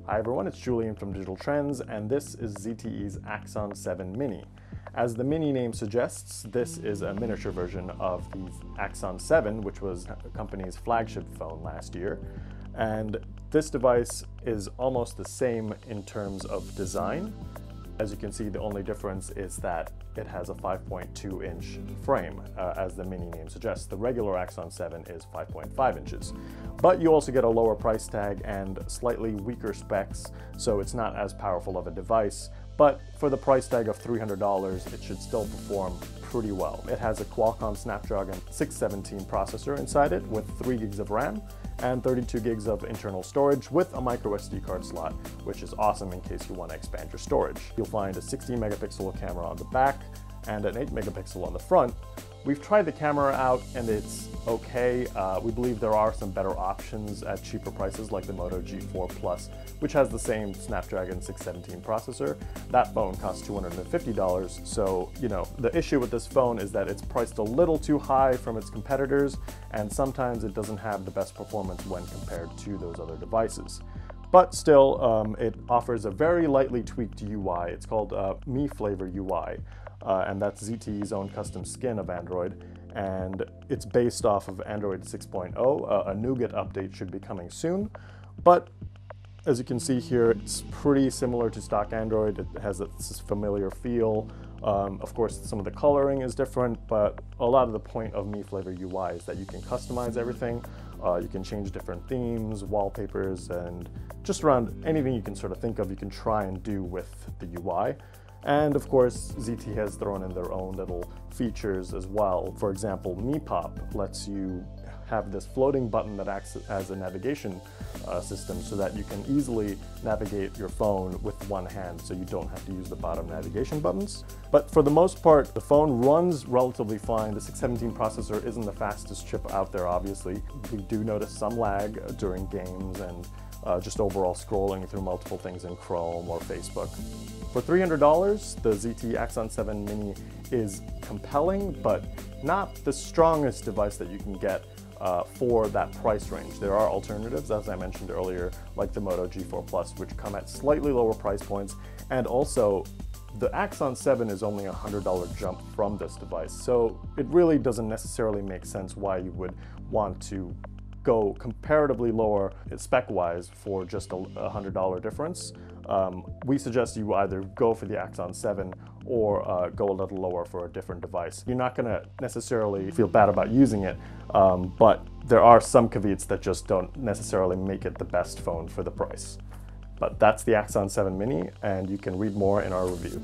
Hi everyone, it's Julian from Digital Trends, and this is ZTE's Axon 7 Mini. As the Mini name suggests, this is a miniature version of the Axon 7, which was the company's flagship phone last year. And this device is almost the same in terms of design. As you can see, the only difference is that it has a 5.2-inch frame, as the Mini name suggests. The regular Axon 7 is 5.5 inches. But you also get a lower price tag and slightly weaker specs, so it's not as powerful of a device. But for the price tag of $300, it should still perform pretty well. It has a Qualcomm Snapdragon 617 processor inside it with 3 gigs of RAM and 32 gigs of internal storage with a micro SD card slot, which is awesome in case you want to expand your storage. You'll find a 16 megapixel camera on the back and an 8 megapixel on the front. We've tried the camera out and it's okay. We believe there are some better options at cheaper prices like the Moto G4 Plus, which has the same Snapdragon 617 processor. That phone costs $250, so the issue with this phone is that it's priced a little too high from its competitors, and sometimes it doesn't have the best performance when compared to those other devices. But still, it offers a very lightly tweaked UI. It's called Mi Flavor UI. And that's ZTE's own custom skin of Android, and it's based off of Android 6.0. A Nougat update should be coming soon, but as you can see here, it's pretty similar to stock Android. It has this familiar feel. Of course, some of the coloring is different, but a lot of the point of Mi Flavor UI is that you can customize everything. You can change different themes, wallpapers, and just around anything you can sort of think of, you can try and do with the UI. And of course, ZTE has thrown in their own little features as well. For example, Mi Pop lets you have this floating button that acts as a navigation system so that you can easily navigate your phone with one hand, so you don't have to use the bottom navigation buttons. But for the most part, the phone runs relatively fine. The 617 processor isn't the fastest chip out there, obviously. We do notice some lag during games and just overall scrolling through multiple things in Chrome or Facebook. For $300, the ZTE Axon 7 Mini is compelling, but not the strongest device that you can get for that price range. There are alternatives, as I mentioned earlier, like the Moto G4 Plus, which come at slightly lower price points, and also the Axon 7 is only a $100 jump from this device, so it really doesn't necessarily make sense why you would want to go comparatively lower spec-wise for just a $100 difference. We suggest you either go for the Axon 7 or go a little lower for a different device. You're not going to necessarily feel bad about using it, but there are some caveats that just don't necessarily make it the best phone for the price. But that's the Axon 7 Mini, and you can read more in our review.